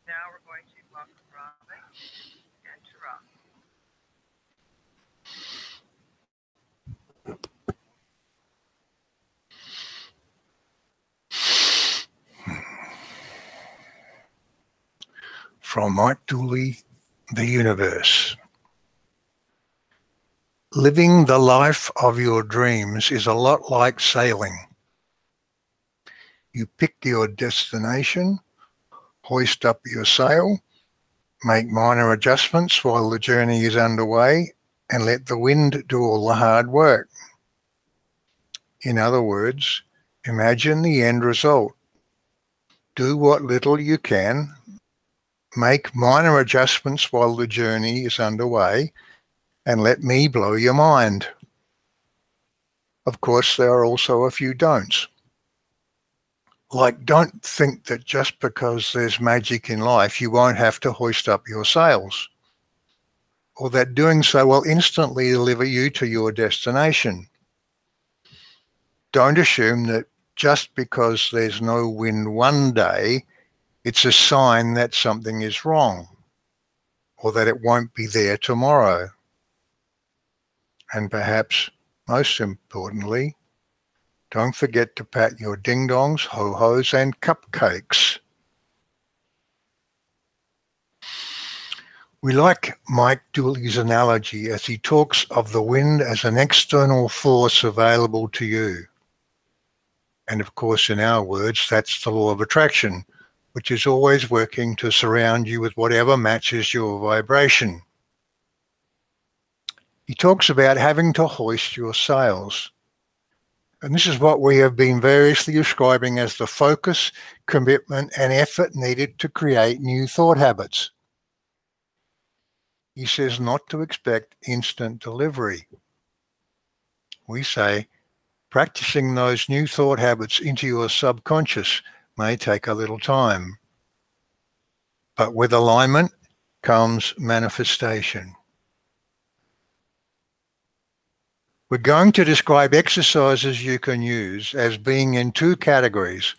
Now we're going to welcome Robin and Tara. From Mike Dooley, The Universe. Living the life of your dreams is a lot like sailing. You pick your destination, hoist up your sail, make minor adjustments while the journey is underway, and let the wind do all the hard work. In other words, imagine the end result. Do what little you can, make minor adjustments while the journey is underway, and let me blow your mind. Of course, there are also a few don'ts. Like, don't think that just because there's magic in life, you won't have to hoist up your sails, or that doing so will instantly deliver you to your destination. Don't assume that just because there's no wind one day, it's a sign that something is wrong, or that it won't be there tomorrow. And perhaps most importantly, don't forget to pat your ding-dongs, ho-hos, and cupcakes. We like Mike Dooley's analogy as he talks of the wind as an external force available to you. And of course, in our words, that's the law of attraction, which is always working to surround you with whatever matches your vibration. He talks about having to hoist your sails. And this is what we have been variously describing as the focus, commitment, and effort needed to create new thought habits. He says not to expect instant delivery. We say practicing those new thought habits into your subconscious may take a little time. But with alignment comes manifestation. We're going to describe exercises you can use as being in two categories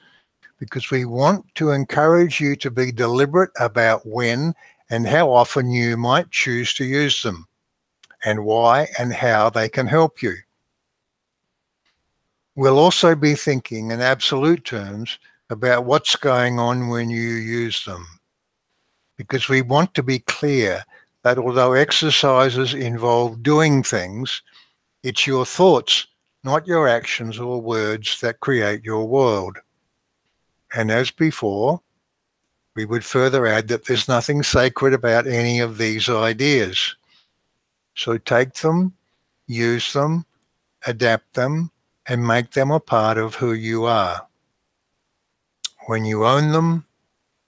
because we want to encourage you to be deliberate about when and how often you might choose to use them, and why and how they can help you. We'll also be thinking in absolute terms about what's going on when you use them, because we want to be clear that although exercises involve doing things, it's your thoughts, not your actions or words, that create your world. And as before, we would further add that there's nothing sacred about any of these ideas. So take them, use them, adapt them, and make them a part of who you are. When you own them,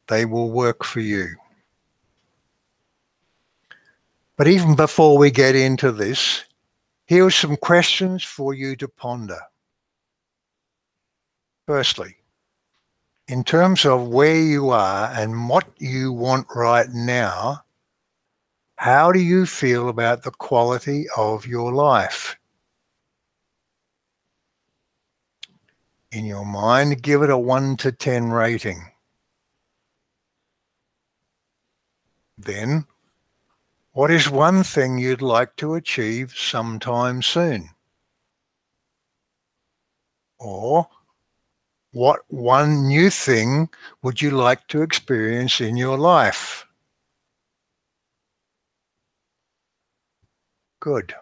they will work for you. But even before we get into this, here are some questions for you to ponder. Firstly, in terms of where you are and what you want right now, how do you feel about the quality of your life? In your mind, give it a 1 to 10 rating. Then, what is one thing you'd like to achieve sometime soon? Or what one new thing would you like to experience in your life? Good.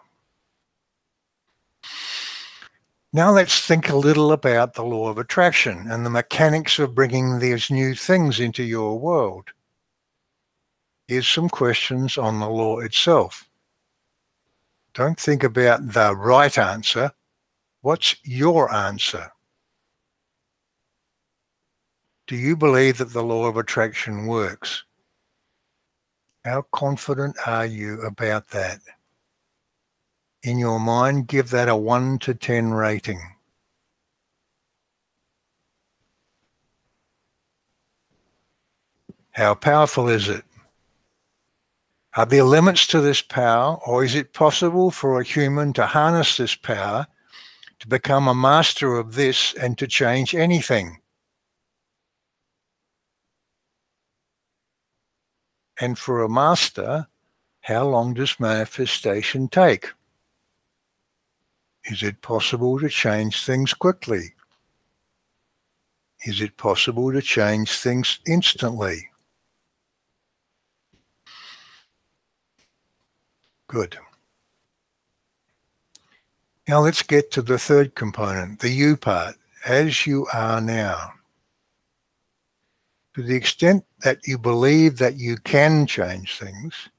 Now let's think a little about the law of attraction and the mechanics of bringing these new things into your world. Here's some questions on the law itself. Don't think about the right answer. What's your answer? Do you believe that the law of attraction works? How confident are you about that? In your mind, give that a 1 to 10 rating. How powerful is it? Are there limits to this power, or is it possible for a human to harness this power, to become a master of this, and to change anything? And for a master, how long does manifestation take? Is it possible to change things quickly? Is it possible to change things instantly? Good. Now let's get to the third component, the you part, as you are now. To the extent that you believe that you can change things,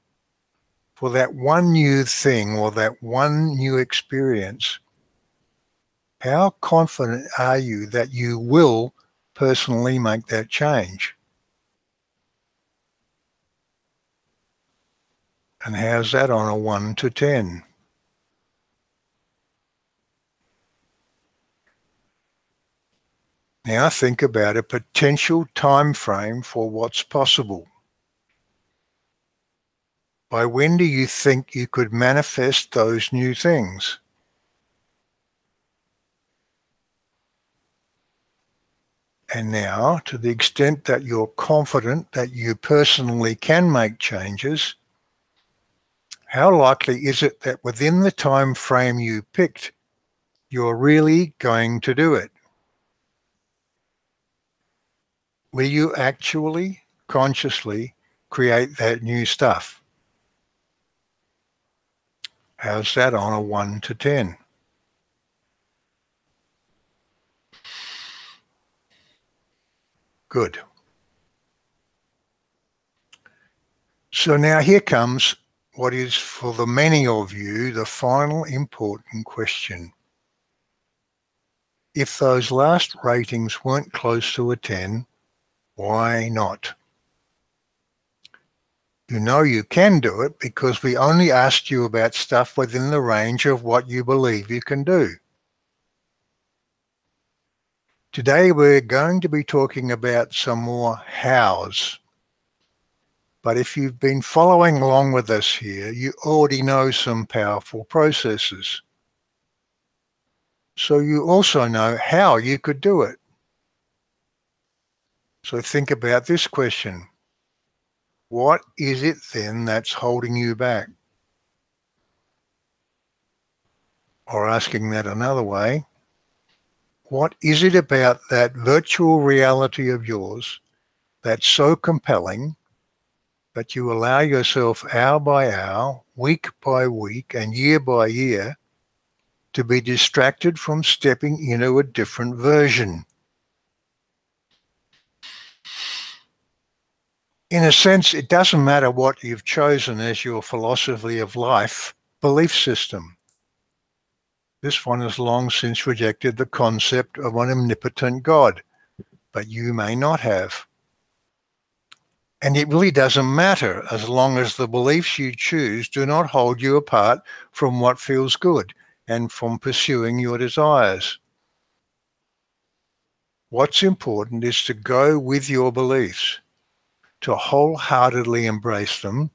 for that one new thing or that one new experience, how confident are you that you will personally make that change? And how's that on a 1 to 10? Now think about a potential time frame for what's possible. By when do you think you could manifest those new things? And now, to the extent that you're confident that you personally can make changes, how likely is it that within the time frame you picked, you're really going to do it? Will you actually, consciously create that new stuff? How's that on a 1 to 10? Good. So now here comes what is for the many of you the final important question. If those last ratings weren't close to a 10, why not? You know you can do it because we only asked you about stuff within the range of what you believe you can do. Today we're going to be talking about some more hows. But if you've been following along with us here, you already know some powerful processes. So you also know how you could do it. So think about this question. What is it then that's holding you back? Or asking that another way, what is it about that virtual reality of yours that's so compelling that you allow yourself hour by hour, week by week, and year by year to be distracted from stepping into a different version? In a sense, it doesn't matter what you've chosen as your philosophy of life, belief system. This one has long since rejected the concept of an omnipotent God, but you may not have. And it really doesn't matter as long as the beliefs you choose do not hold you apart from what feels good and from pursuing your desires. What's important is to go with your beliefs, to wholeheartedly embrace them,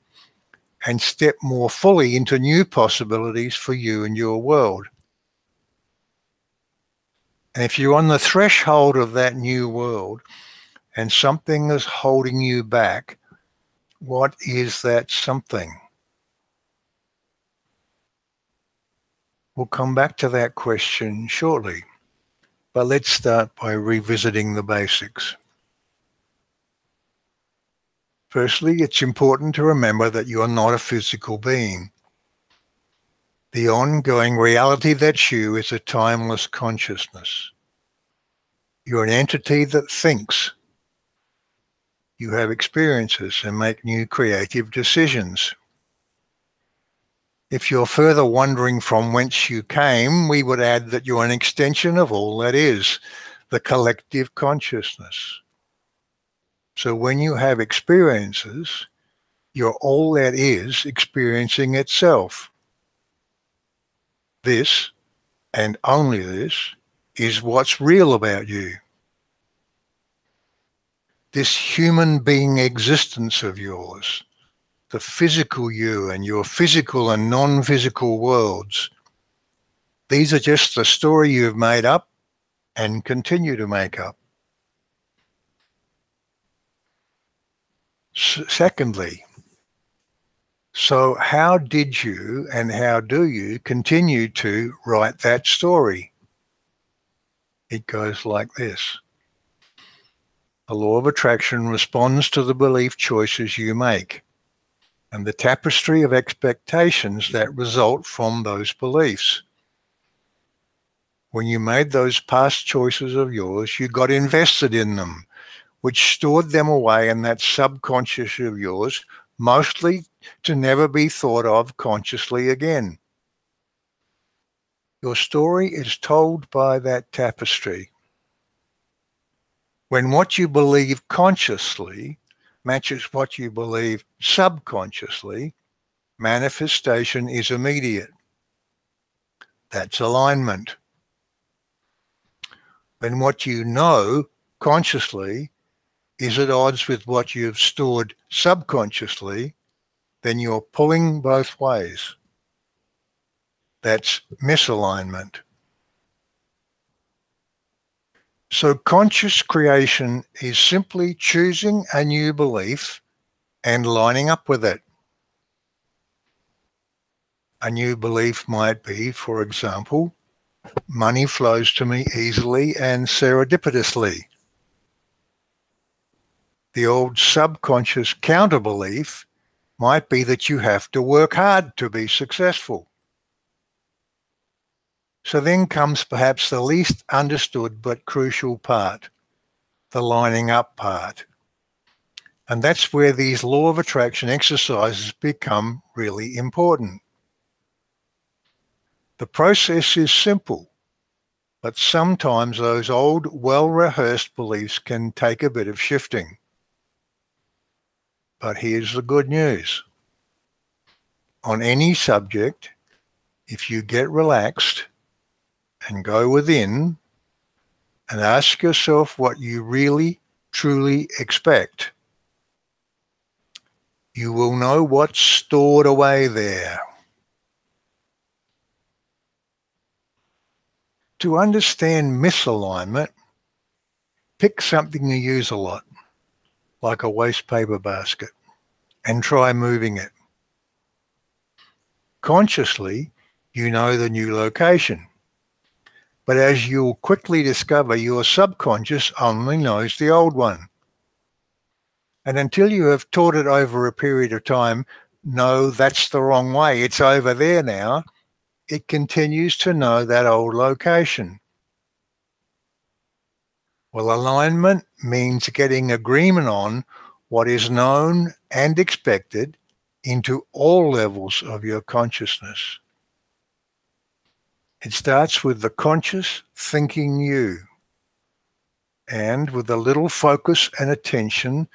and step more fully into new possibilities for you and your world. And if you're on the threshold of that new world and something is holding you back, what is that something? We'll come back to that question shortly, but let's start by revisiting the basics. Firstly, it's important to remember that you are not a physical being. The ongoing reality that's you is a timeless consciousness. You're an entity that thinks. You have experiences and make new creative decisions. If you're further wondering from whence you came, we would add that you're an extension of all that is, the collective consciousness. So when you have experiences, you're all that is experiencing itself. This, and only this, is what's real about you. This human being existence of yours, the physical you and your physical and non-physical worlds, these are just the story you've made up and continue to make up. Secondly, So how did you and how do you continue to write that story? It goes like this. The law of attraction responds to the belief choices you make and the tapestry of expectations that result from those beliefs. When you made those past choices of yours, you got invested in them, which stored them away in that subconscious of yours, mostly to never be thought of consciously again. Your story is told by that tapestry. When what you believe consciously matches what you believe subconsciously, manifestation is immediate. That's alignment. When what you know consciously is at odds with what you've stored subconsciously, then you're pulling both ways. That's misalignment. So conscious creation is simply choosing a new belief and lining up with it. A new belief might be, for example, money flows to me easily and serendipitously. The old subconscious counter belief might be that you have to work hard to be successful. So then comes perhaps the least understood but crucial part, the lining up part. And that's where these law of attraction exercises become really important. The process is simple, but sometimes those old, well-rehearsed beliefs can take a bit of shifting. But here's the good news. On any subject, if you get relaxed and go within and ask yourself what you really, truly expect, you will know what's stored away there. To understand misalignment, pick something you use a lot, like a waste paper basket, and try moving it. Consciously, you know the new location. But as you'll quickly discover, your subconscious only knows the old one. And until you have taught it over a period of time, no, that's the wrong way, it's over there now, it continues to know that old location. Well, alignment means getting agreement on what is known and expected into all levels of your consciousness. It starts with the conscious thinking you, and with a little focus and attention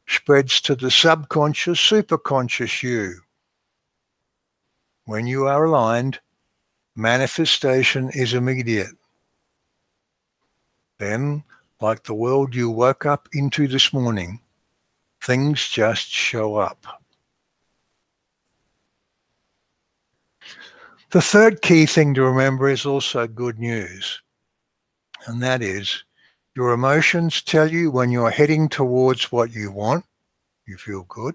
spreads to the subconscious, superconscious you. When you are aligned, manifestation is immediate. Then, like the world you woke up into this morning, things just show up. The third key thing to remember is also good news, and that is your emotions tell you when you're heading towards what you want, you feel good,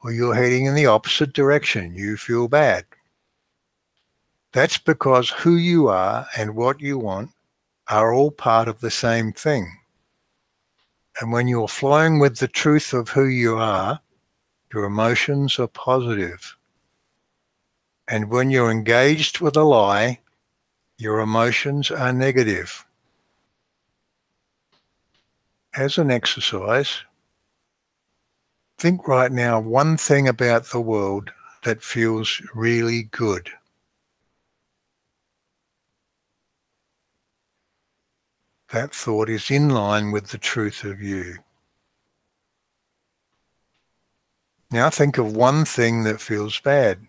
or you're heading in the opposite direction, you feel bad. That's because who you are and what you want are all part of the same thing. And when you're flowing with the truth of who you are, your emotions are positive. And when you're engaged with a lie, your emotions are negative. As an exercise, think right now one thing about the world that feels really good. That thought is in line with the truth of you. Now think of one thing that feels bad.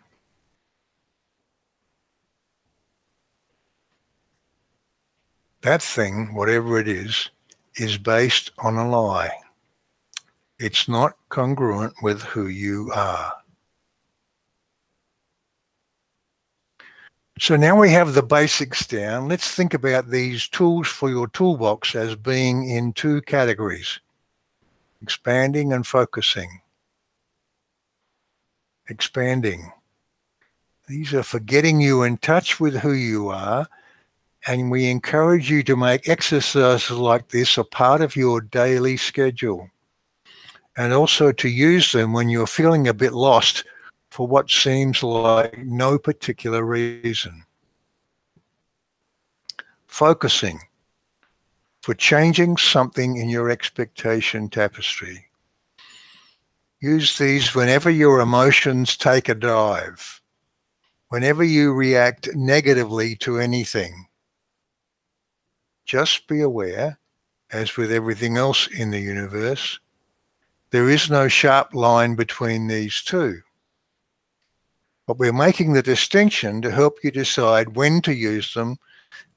That thing, whatever it is based on a lie. It's not congruent with who you are. So now we have the basics down. Let's think about these tools for your toolbox as being in two categories, expanding and focusing. expanding. These are for getting you in touch with who you are, and we encourage you to make exercises like this a part of your daily schedule, and also to use them when you're feeling a bit lost for what seems like no particular reason. Focusing for changing something in your expectation tapestry. Use these whenever your emotions take a dive, whenever you react negatively to anything. Just be aware, as with everything else in the universe, there is no sharp line between these two. But we're making the distinction to help you decide when to use them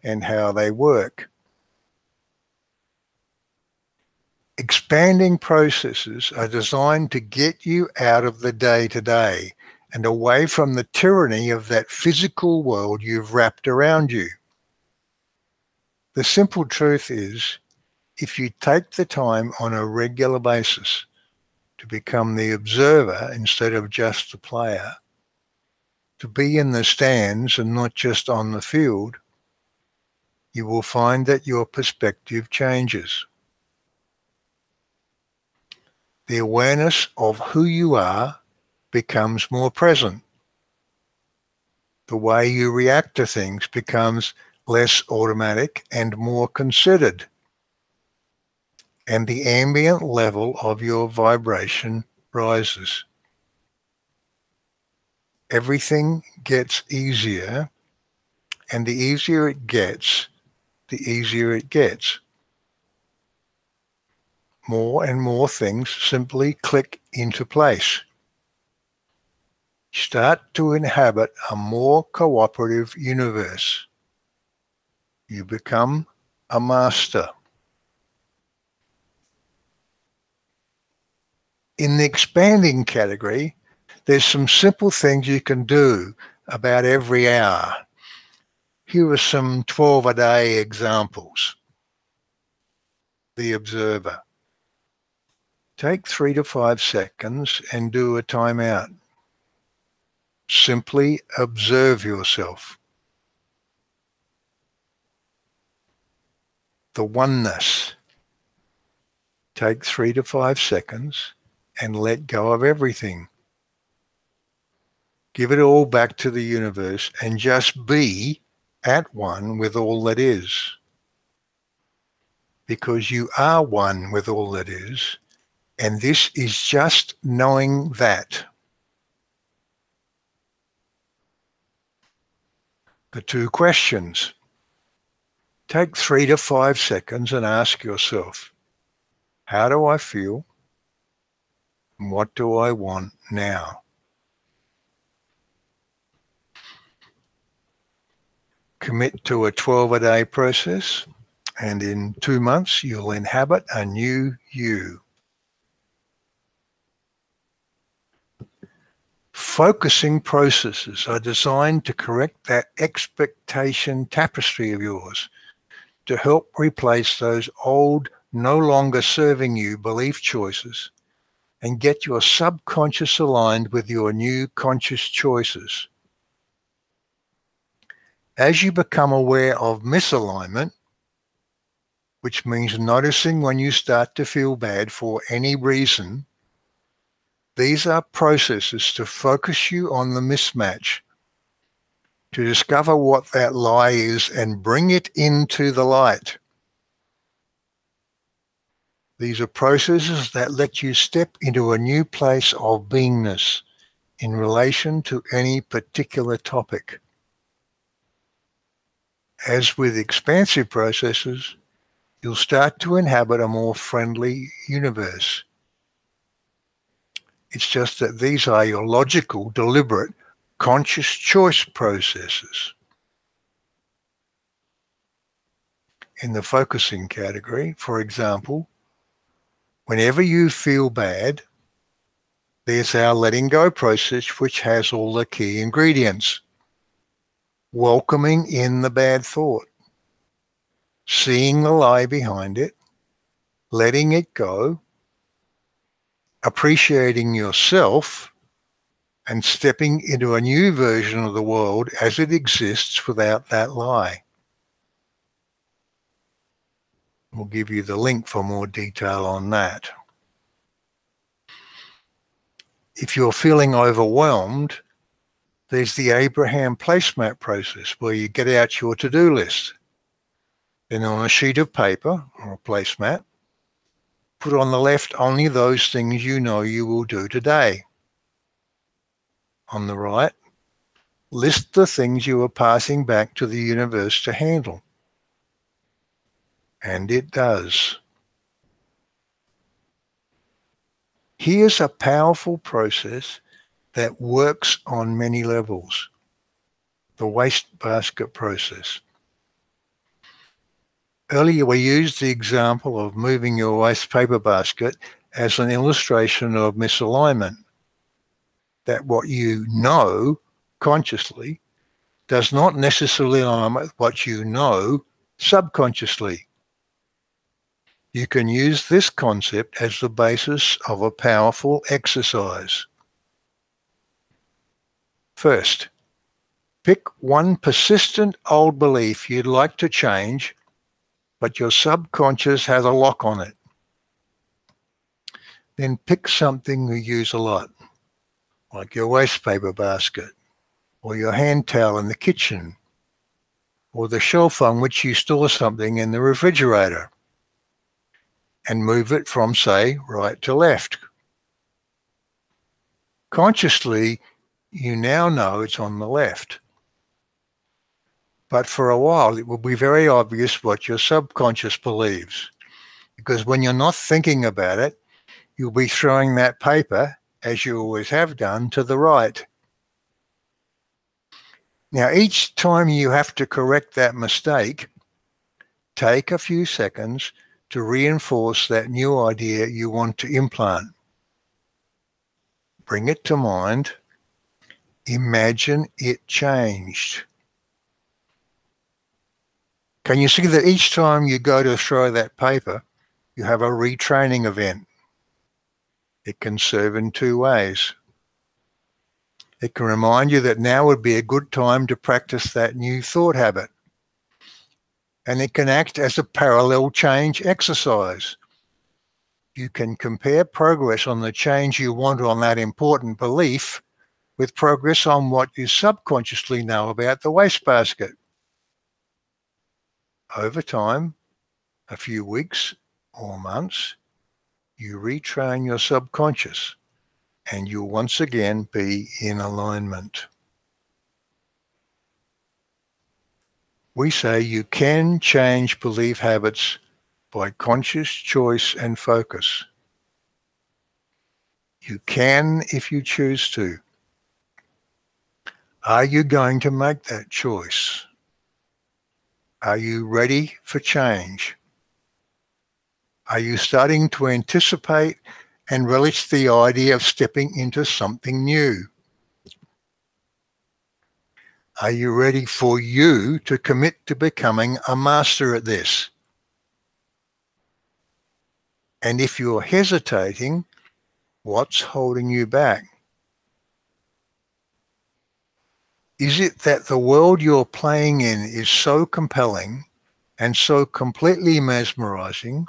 and how they work. Expanding processes are designed to get you out of the day-to-day and away from the tyranny of that physical world you've wrapped around you. The simple truth is, if you take the time on a regular basis to become the observer instead of just the player, to be in the stands and not just on the field, you will find that your perspective changes. The awareness of who you are becomes more present. The way you react to things becomes less automatic and more considered. And the ambient level of your vibration rises. Everything gets easier, and the easier it gets, the easier it gets. More and more things simply click into place. Start to inhabit a more cooperative universe. You become a master. In the expanding category, there's some simple things you can do about every hour. Here are some 12-a-day examples. The observer. Take 3 to 5 seconds and do a timeout. Simply observe yourself. The oneness. Take 3 to 5 seconds and let go of everything. Give it all back to the universe and just be at one with all that is. Because you are one with all that is, and this is just knowing that. The 2 questions. Take 3 to 5 seconds and ask yourself, how do I feel? And what do I want now? Commit to a 12-a-day process, and in 2 months, you'll inhabit a new you. Focusing processes are designed to correct that expectation tapestry of yours, to help replace those old, no longer serving you belief choices and get your subconscious aligned with your new conscious choices. As you become aware of misalignment, which means noticing when you start to feel bad for any reason, these are processes to focus you on the mismatch, to discover what that lie is and bring it into the light. These are processes that let you step into a new place of beingness in relation to any particular topic. As with expansive processes, you'll start to inhabit a more friendly universe. It's just that these are your logical, deliberate, conscious choice processes. In the focusing category, for example, whenever you feel bad, there's our letting go process, which has all the key ingredients. Welcoming in the bad thought, seeing the lie behind it, letting it go, appreciating yourself, and stepping into a new version of the world as it exists without that lie. We'll give you the link for more detail on that. If you're feeling overwhelmed, there's the Abraham placemat process where you get out your to-do list. Then on a sheet of paper or a placemat, put on the left only those things you know you will do today. On the right, list the things you are passing back to the universe to handle. And it does. Here's a powerful process that works on many levels. The wastebasket process. Earlier, we used the example of moving your waste paper basket as an illustration of misalignment. That what you know consciously does not necessarily align with what you know subconsciously. You can use this concept as the basis of a powerful exercise. First, pick one persistent old belief you'd like to change, but your subconscious has a lock on it. Then pick something you use a lot, like your waste paper basket, or your hand towel in the kitchen, or the shelf on which you store something in the refrigerator, and move it from, say, right to left. Consciously, you now know it's on the left. But for a while, it will be very obvious what your subconscious believes, because when you're not thinking about it, you'll be throwing that paper, as you always have done, to the right. Now, each time you have to correct that mistake, take a few seconds to reinforce that new idea you want to implant. Bring it to mind. Imagine it changed. Can you see that each time you go to throw that paper, you have a retraining event? It can serve in two ways. It can remind you that now would be a good time to practice that new thought habit. And it can act as a parallel change exercise. You can compare progress on the change you want on that important belief with progress on what you subconsciously know about the wastebasket. Over time, a few weeks or months, you retrain your subconscious and you'll once again be in alignment. We say you can change belief habits by conscious choice and focus. You can if you choose to. Are you going to make that choice? Are you ready for change? Are you starting to anticipate and relish the idea of stepping into something new? Are you ready for you to commit to becoming a master at this? And if you're hesitating, what's holding you back? Is it that the world you're playing in is so compelling and so completely mesmerizing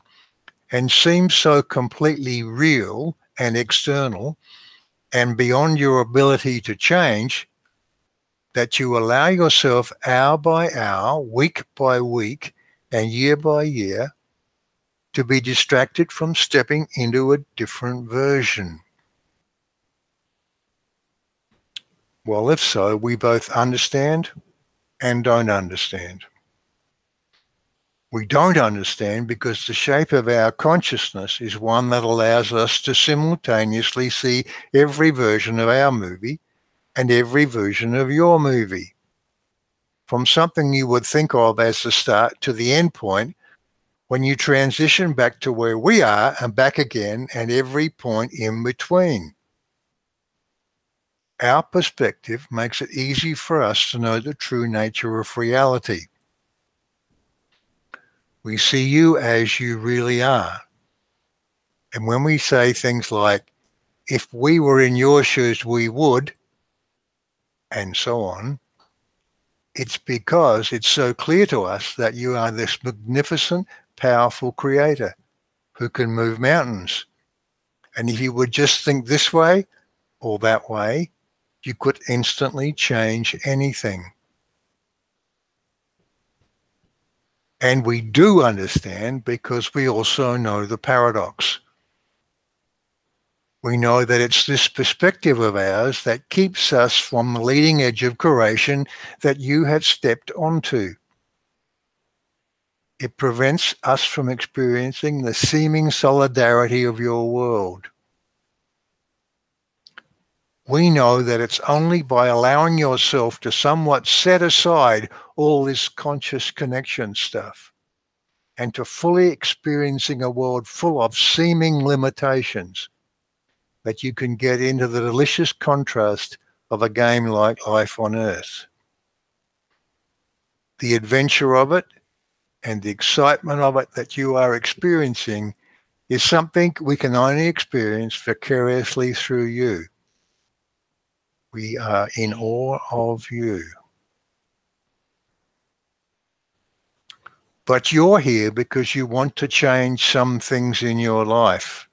and seems so completely real and external and beyond your ability to change that you allow yourself hour by hour, week by week, and year by year to be distracted from stepping into a different version? Well, if so, we both understand and don't understand. We don't understand because the shape of our consciousness is one that allows us to simultaneously see every version of our movie and every version of your movie. From something you would think of as the start to the end point, when you transition back to where we are and back again, and every point in between. Our perspective makes it easy for us to know the true nature of reality. We see you as you really are. And when we say things like, if we were in your shoes, we would, and so on, it's because it's so clear to us that you are this magnificent, powerful creator who can move mountains. And if you would just think this way or that way, you could instantly change anything. And we do understand because we also know the paradox. We know that it's this perspective of ours that keeps us from the leading edge of creation that you have stepped onto. It prevents us from experiencing the seeming solidarity of your world. We know that it's only by allowing yourself to somewhat set aside all this conscious connection stuff and to fully experiencing a world full of seeming limitations that you can get into the delicious contrast of a game like life on Earth. The adventure of it and the excitement of it that you are experiencing is something we can only experience vicariously through you. We are in awe of you. But you're here because you want to change some things in your life.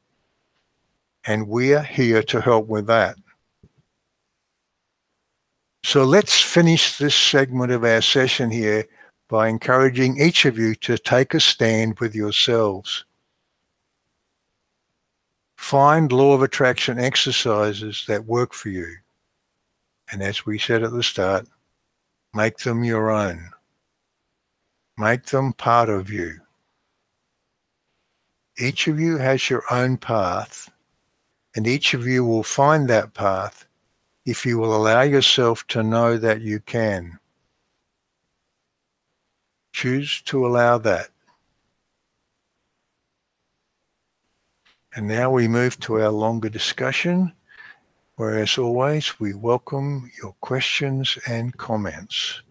And we're here to help with that. So let's finish this segment of our session here by encouraging each of you to take a stand with yourselves. Find law of attraction exercises that work for you. And as we said at the start, make them your own. Make them part of you. Each of you has your own path, and each of you will find that path if you will allow yourself to know that you can. Choose to allow that. And now we move to our longer discussion, where as always, we welcome your questions and comments.